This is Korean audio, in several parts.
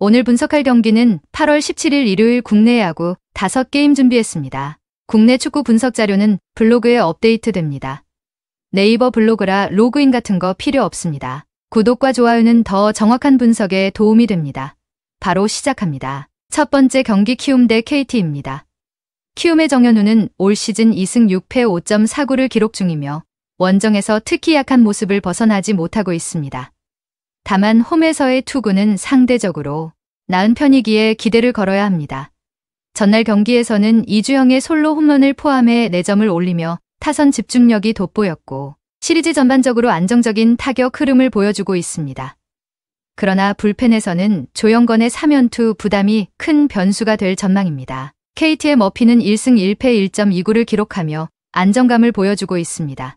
오늘 분석할 경기는 8월 17일 일요일 국내 야구 5게임 준비했습니다. 국내 축구 분석 자료는 블로그에 업데이트됩니다. 네이버 블로그라 로그인 같은 거 필요 없습니다. 구독과 좋아요는 더 정확한 분석에 도움이 됩니다. 바로 시작합니다. 첫 번째 경기 키움 대 KT입니다. 키움의 정현우는 올 시즌 2승 6패 5.49를 기록 중이며 원정에서 특히 약한 모습을 벗어나지 못하고 있습니다. 다만 홈에서의 투구는 상대적으로 나은 편이기에 기대를 걸어야 합니다. 전날 경기에서는 이주영의 솔로 홈런을 포함해 4점을 올리며 타선 집중력이 돋보였고 시리즈 전반적으로 안정적인 타격 흐름을 보여주고 있습니다. 그러나 불펜에서는 조영건의 3연투 부담이 큰 변수가 될 전망입니다. KT의 머피는 1승 1패 1.29를 기록하며 안정감을 보여주고 있습니다.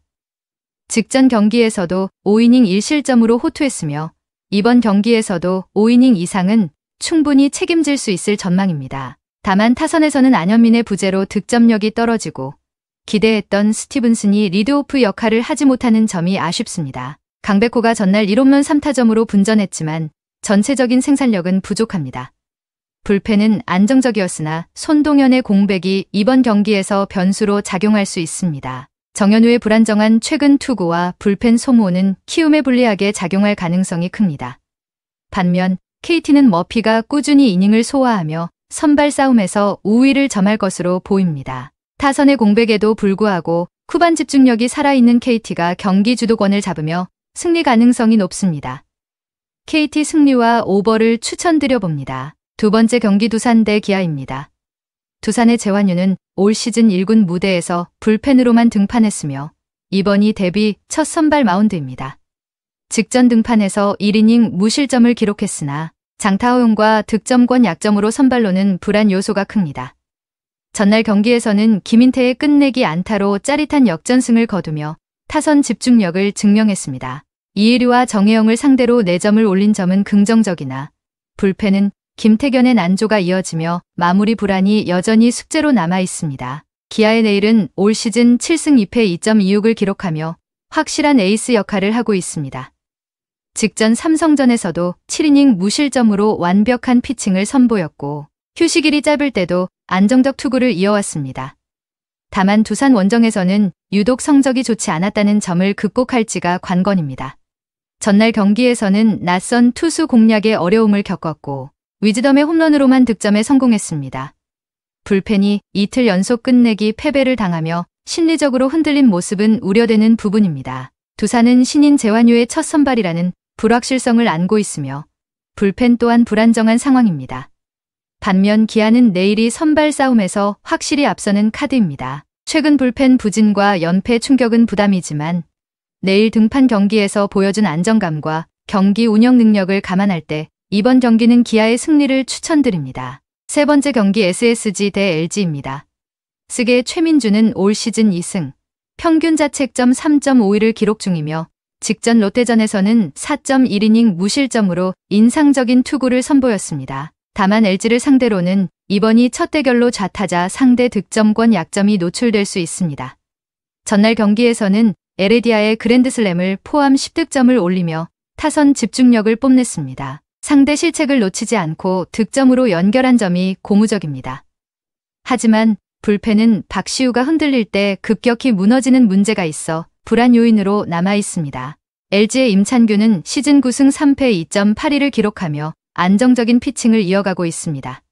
직전 경기에서도 5이닝 1실점으로 호투했으며 이번 경기에서도 5이닝 이상은 충분히 책임질 수 있을 전망입니다. 다만 타선에서는 안현민의 부재로 득점력이 떨어지고 기대했던 스티븐슨이 리드오프 역할을 하지 못하는 점이 아쉽습니다. 강백호가 전날 1홈런 3타점으로 분전했지만 전체적인 생산력은 부족합니다. 불펜은 안정적이었으나 손동현의 공백이 이번 경기에서 변수로 작용할 수 있습니다. 정현우의 불안정한 최근 투구와 불펜 소모는 키움에 불리하게 작용할 가능성이 큽니다. 반면 KT는 머피가 꾸준히 이닝을 소화하며 선발 싸움에서 우위를 점할 것으로 보입니다. 타선의 공백에도 불구하고 후반 집중력이 살아있는 KT가 경기 주도권을 잡으며 승리 가능성이 높습니다. KT 승리와 오버를 추천드려봅니다. 두 번째 경기 두산 대 기아입니다. 두산의 재환유는 올 시즌 1군 무대에서 불펜으로만 등판했으며 이번이 데뷔 첫 선발 마운드입니다. 직전 등판에서 1이닝 무실점을 기록했으나 장타호용과 득점권 약점으로 선발로는 불안 요소가 큽니다. 전날 경기에서는 김인태의 끝내기 안타로 짜릿한 역전승을 거두며 타선 집중력을 증명했습니다. 이혜류와 정혜영을 상대로 4점을 올린 점은 긍정적이나 불펜은 김태견의 난조가 이어지며 마무리 불안이 여전히 숙제로 남아 있습니다. 기아의 내일은 올 시즌 7승 2패 2.26을 기록하며 확실한 에이스 역할을 하고 있습니다. 직전 삼성전에서도 7이닝 무실점으로 완벽한 피칭을 선보였고 휴식일이 짧을 때도 안정적 투구를 이어왔습니다. 다만 두산 원정에서는 유독 성적이 좋지 않았다는 점을 극복할지가 관건입니다. 전날 경기에서는 낯선 투수 공략에 어려움을 겪었고 위즈덤의 홈런으로만 득점에 성공했습니다. 불펜이 이틀 연속 끝내기 패배를 당하며 심리적으로 흔들린 모습은 우려되는 부분입니다. 두산은 신인 재환유의 첫 선발이라는 불확실성을 안고 있으며 불펜 또한 불안정한 상황입니다. 반면 기아는 내일이 선발 싸움에서 확실히 앞서는 카드입니다. 최근 불펜 부진과 연패 충격은 부담이지만 내일 등판 경기에서 보여준 안정감과 경기 운영 능력을 감안할 때 이번 경기는 기아의 승리를 추천드립니다. 세 번째 경기 SSG 대 LG입니다. 스의 최민주는 올 시즌 2승, 평균 자책점 3.51을 기록 중이며 직전 롯데전에서는 4.1이닝 무실점으로 인상적인 투구를 선보였습니다. 다만 LG를 상대로는 이번이 첫 대결로 좌타자 상대 득점권 약점이 노출될 수 있습니다. 전날 경기에서는 에레디아의 그랜드슬램을 포함 10득점을 올리며 타선 집중력을 뽐냈습니다. 상대 실책을 놓치지 않고 득점으로 연결한 점이 고무적입니다. 하지만 불펜은 박시우가 흔들릴 때 급격히 무너지는 문제가 있어 불안 요인으로 남아 있습니다. LG의 임찬규는 시즌 9승 3패 2.82를 기록하며 안정적인 피칭을 이어가고 있습니다.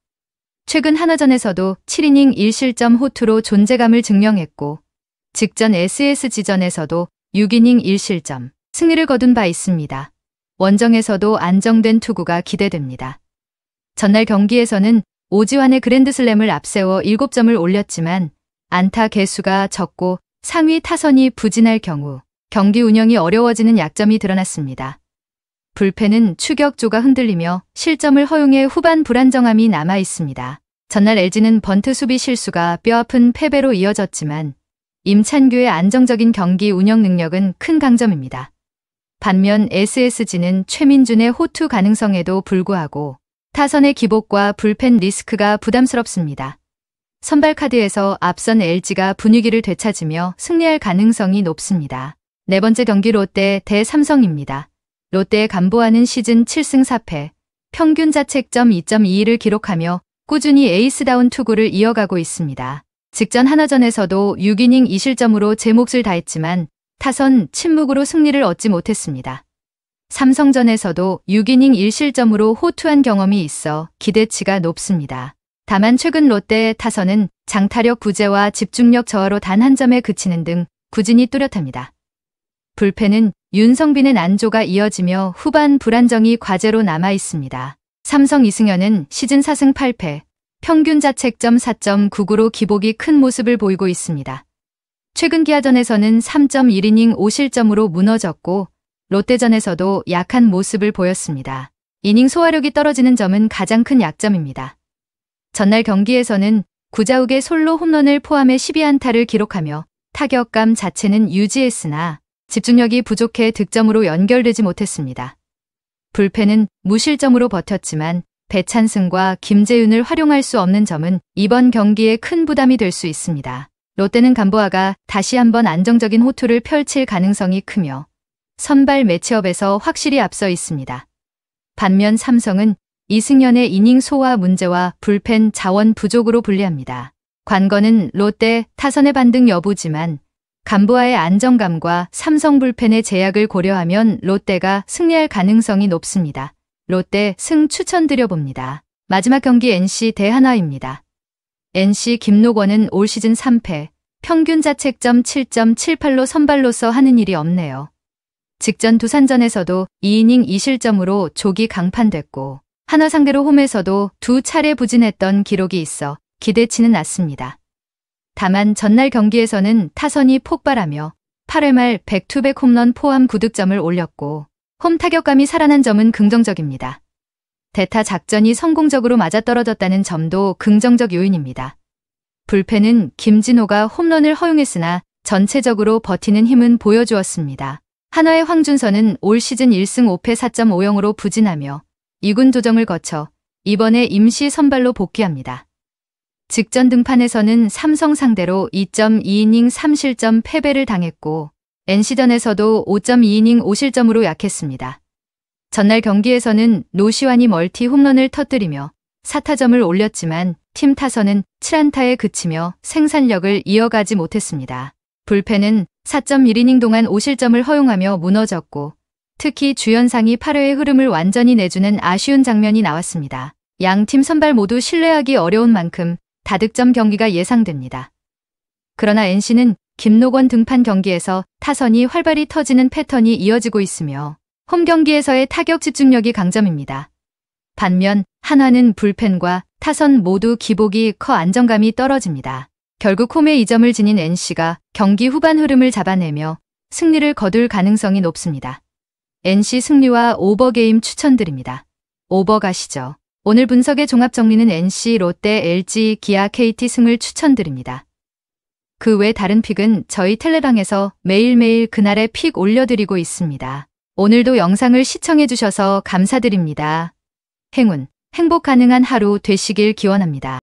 최근 한화전에서도 7이닝 1실점 호투로 존재감을 증명했고 직전 SSG전에서도 6이닝 1실점 승리를 거둔 바 있습니다. 원정에서도 안정된 투구가 기대됩니다. 전날 경기에서는 오지환의 그랜드슬램을 앞세워 7점을 올렸지만 안타 개수가 적고 상위 타선이 부진할 경우 경기 운영이 어려워지는 약점이 드러났습니다. 불펜은 추격조가 흔들리며 실점을 허용해 후반 불안정함이 남아 있습니다. 전날 LG는 번트 수비 실수가 뼈아픈 패배로 이어졌지만 임찬규의 안정적인 경기 운영 능력은 큰 강점입니다. 반면 SSG는 최민준의 호투 가능성에도 불구하고 타선의 기복과 불펜 리스크가 부담스럽습니다. 선발 카드에서 앞선 LG가 분위기를 되찾으며 승리할 가능성이 높습니다. 네 번째 경기 롯데 대 삼성입니다. 롯데의 간보아는 시즌 7승 4패, 평균 자책점 2.21을 기록하며 꾸준히 에이스다운 투구를 이어가고 있습니다. 직전 하나전에서도 6이닝 2실점으로 제 몫을 다했지만 타선 침묵으로 승리를 얻지 못했습니다. 삼성전에서도 6이닝 1실점으로 호투한 경험이 있어 기대치가 높습니다. 다만 최근 롯데 타선은 장타력 부재와 집중력 저하로 단 한 점에 그치는 등 부진이 뚜렷합니다. 불펜은 윤성빈의 난조가 이어지며 후반 불안정이 과제로 남아 있습니다. 삼성 이승현은 시즌 4승 8패, 평균 자책점 4.99로 기복이 큰 모습을 보이고 있습니다. 최근 기아전에서는 3.1이닝 5실점으로 무너졌고 롯데전에서도 약한 모습을 보였습니다. 이닝 소화력이 떨어지는 점은 가장 큰 약점입니다. 전날 경기에서는 구자욱의 솔로 홈런을 포함해 12안타를 기록하며 타격감 자체는 유지했으나 집중력이 부족해 득점으로 연결되지 못했습니다. 불펜은 무실점으로 버텼지만 배찬승과 김재윤을 활용할 수 없는 점은 이번 경기에 큰 부담이 될 수 있습니다. 롯데는 감보아가 다시 한번 안정적인 호투를 펼칠 가능성이 크며 선발 매치업에서 확실히 앞서 있습니다. 반면 삼성은 이승현의 이닝 소화 문제와 불펜 자원 부족으로 불리합니다. 관건은 롯데 타선의 반등 여부지만 감보아의 안정감과 삼성 불펜의 제약을 고려하면 롯데가 승리할 가능성이 높습니다. 롯데 승 추천드려봅니다. 마지막 경기 NC 대 한화입니다. NC 김노권은 올 시즌 3패, 평균 자책점 7.78로 선발로서 하는 일이 없네요. 직전 두산전에서도 2이닝 2실점으로 조기 강판됐고 한화 상대로 홈에서도 2차례 부진했던 기록이 있어 기대치는 낮습니다. 다만 전날 경기에서는 타선이 폭발하며 8회 말 백투백 홈런 포함 9득점을 올렸고 홈 타격감이 살아난 점은 긍정적입니다. 대타 작전이 성공적으로 맞아떨어졌다는 점도 긍정적 요인입니다. 불펜은 김진호가 홈런을 허용했으나 전체적으로 버티는 힘은 보여주었습니다. 한화의 황준서는 올 시즌 1승 5패 4.50으로 부진하며 2군 조정을 거쳐 이번에 임시 선발로 복귀합니다. 직전 등판에서는 삼성 상대로 2.2이닝 3실점 패배를 당했고 NC전에서도 5.2이닝 5실점으로 약했습니다. 전날 경기에서는 노시환이 멀티 홈런을 터뜨리며 4타점을 올렸지만 팀 타선은 7안타에 그치며 생산력을 이어가지 못했습니다. 불펜은 4.1이닝 동안 5실점을 허용하며 무너졌고 특히 주연상이 8회의 흐름을 완전히 내주는 아쉬운 장면이 나왔습니다. 양팀 선발 모두 신뢰하기 어려운 만큼 다득점 경기가 예상됩니다. 그러나 NC는 김노권 등판 경기에서 타선이 활발히 터지는 패턴이 이어지고 있으며 홈 경기에서의 타격 집중력이 강점입니다. 반면 한화는 불펜과 타선 모두 기복이 커 안정감이 떨어집니다. 결국 홈에 2점을 지닌 NC가 경기 후반 흐름을 잡아내며 승리를 거둘 가능성이 높습니다. NC 승리와 오버게임 추천드립니다. 오버 가시죠. 오늘 분석의 종합 정리는 NC, 롯데, LG, 기아, KT 승을 추천드립니다. 그 외 다른 픽은 저희 텔레방에서 매일매일 그날의 픽 올려드리고 있습니다. 오늘도 영상을 시청해주셔서 감사드립니다. 행운, 행복 가능한 하루 되시길 기원합니다.